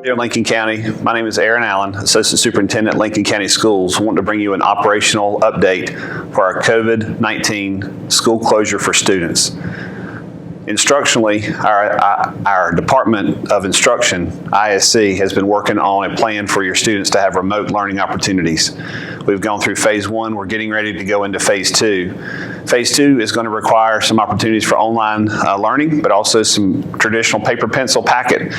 Here in Lincoln County, my name is Aaron Allen, Associate Superintendent at Lincoln County Schools. I want to bring you an operational update for our COVID-19 school closure for students. Instructionally, our Department of Instruction, ISC, has been working on a plan for your students to have remote learning opportunities. We've gone through phase 1. We're getting ready to go into phase 2. Phase 2 is going to require some opportunities for online learning, but also some traditional paper pencil packet.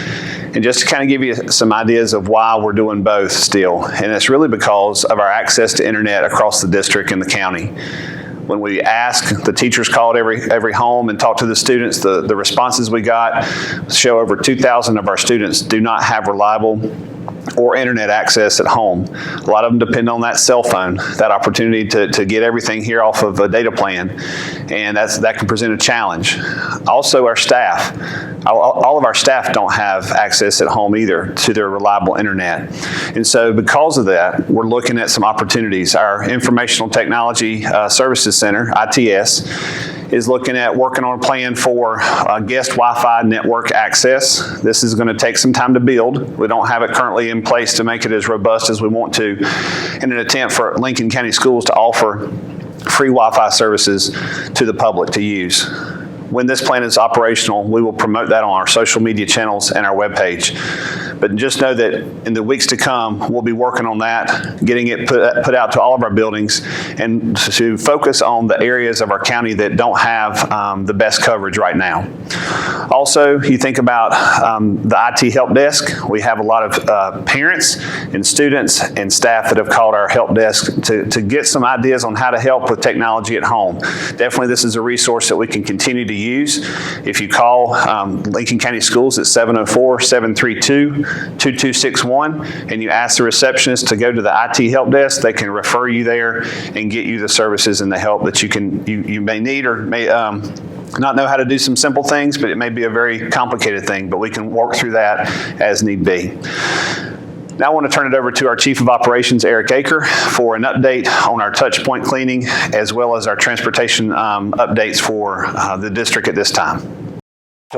And just to kind of give you some ideas of why we're doing both still, and it's really because of our access to internet across the district and the county. When we ask, the teachers called every home and talked to the students, the responses we got show over 2,000 of our students do not have reliable or internet access at home. A lot of them depend on that cell phone, that opportunity to get everything here off of a data plan, and that can present a challenge. Also, our staff. All of our staff don't have access at home either to their reliable internet. And so because of that, we're looking at some opportunities. Our Informational Technology Services Center, ITS, is looking at working on a plan for guest Wi-Fi network access. This is going to take some time to build. We don't have it currently in place to make it as robust as we want to, in an attempt for Lincoln County Schools to offer free Wi-Fi services to the public to use. When this plan is operational, we will promote that on our social media channels and our webpage. But just know that in the weeks to come, we'll be working on that, getting it put out to all of our buildings, and to focus on the areas of our county that don't have the best coverage right now. Also, you think about the IT help desk. We have a lot of parents and students and staff that have called our help desk to get some ideas on how to help with technology at home. Definitely, this is a resource that we can continue to use. If you call Lincoln County Schools at 704-732-2261 and you ask the receptionist to go to the IT help desk, they can refer you there and get you the services and the help that you may need or may not know how to do some simple things, but it may be a very complicated thing, but we can work through that as need be. Now I want to turn it over to our Chief of Operations, Eric Eaker, for an update on our touch point cleaning as well as our transportation updates for the district at this time.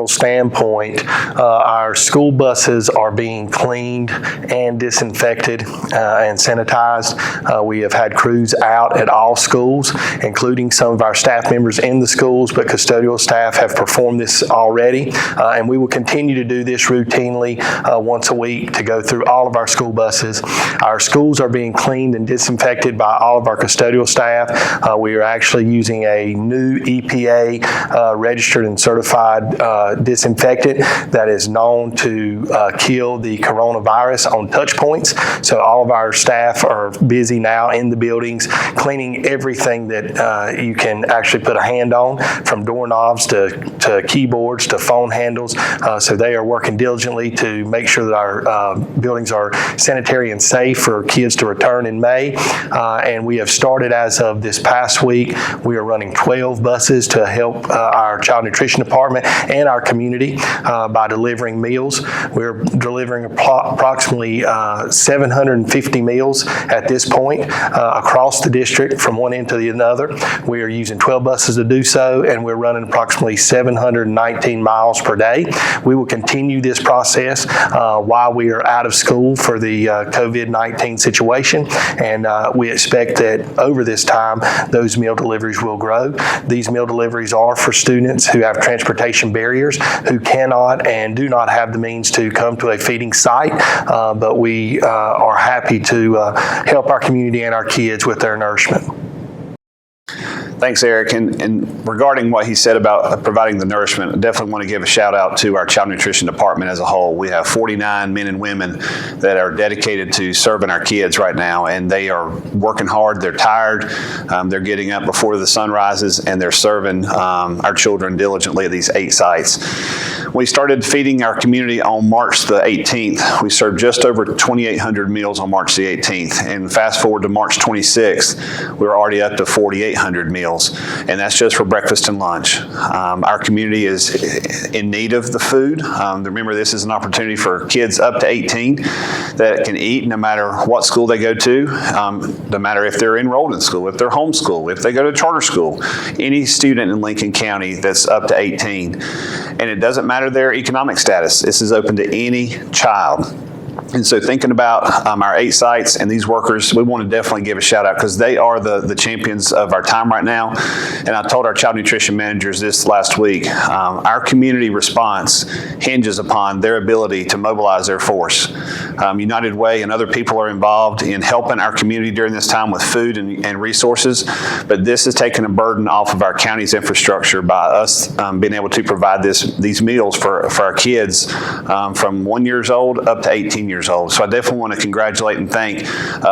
Standpoint, our school buses are being cleaned and disinfected and sanitized. We have had crews out at all schools, including some of our staff members in the schools, but custodial staff have performed this already, and we will continue to do this routinely once a week to go through all of our school buses. Our schools are being cleaned and disinfected by all of our custodial staff. We are actually using a new EPA registered and certified disinfectant that is known to kill the coronavirus on touch points. So all of our staff are busy now in the buildings cleaning everything that you can actually put a hand on, from doorknobs to keyboards to phone handles. So they are working diligently to make sure that our buildings are sanitary and safe for kids to return in May. And we have started as of this past week. We are running 12 buses to help our child nutrition department and our community by delivering meals. We're delivering approximately 750 meals at this point across the district from one end to the other. We are using 12 buses to do so, and we're running approximately 719 miles per day. We will continue this process while we are out of school for the COVID-19 situation, and we expect that over this time those meal deliveries will grow. These meal deliveries are for students who have transportation barriers, who cannot and do not have the means to come to a feeding site, but we are happy to help our community and our kids with their nourishment. Thanks, Eric. And regarding what he said about providing the nourishment, I definitely want to give a shout out to our child nutrition department as a whole. We have 49 men and women that are dedicated to serving our kids right now, and they are working hard. They're tired. They're getting up before the sun rises, and they're serving our children diligently at these 8 sites. We started feeding our community on March the 18th. We served just over 2,800 meals on March the 18th. And fast forward to March 26th, we're already up to 4,800 meals. And that's just for breakfast and lunch. Our community is in need of the food. Remember, this is an opportunity for kids up to 18 that can eat no matter what school they go to, no matter if they're enrolled in school, if they're homeschooled, if they go to charter school, any student in Lincoln County that's up to 18. And it doesn't matter their economic status. This is open to any child. And so thinking about our 8 sites and these workers, we want to definitely give a shout out because they are the champions of our time right now. And I told our child nutrition managers this last week, our community response hinges upon their ability to mobilize their force. United Way and other people are involved in helping our community during this time with food and resources, but this is taking a burden off of our county's infrastructure by us being able to provide these meals for our kids from 1 year old up to 18 years old. So I definitely want to congratulate and thank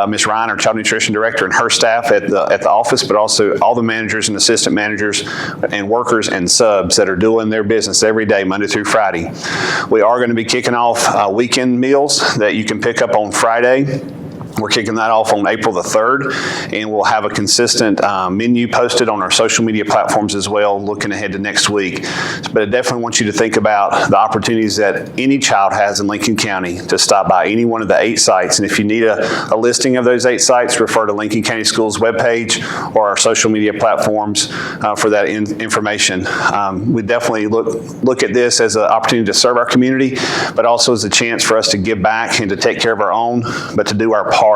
Ms. Ryan, our child nutrition director, and her staff at the office, but also all the managers and assistant managers and workers and subs that are doing their business every day, Monday through Friday. We are going to be kicking off weekend meals that you can pick up on Friday. We're kicking that off on April the 3rd, and we'll have a consistent menu posted on our social media platforms as well, looking ahead to next week. But I definitely want you to think about the opportunities that any child has in Lincoln County to stop by any one of the 8 sites. And if you need a listing of those 8 sites, refer to Lincoln County Schools webpage or our social media platforms for that information. We definitely look at this as an opportunity to serve our community, but also as a chance for us to give back and to take care of our own, but to do our part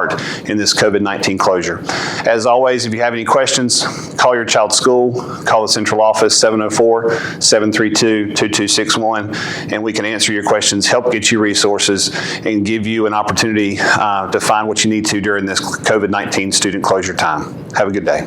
in this COVID-19 closure. As always, if you have any questions, call your child's school, call the central office 704-732-2261, and we can answer your questions, help get you resources, and give you an opportunity to find what you need to during this COVID-19 student closure time. Have a good day.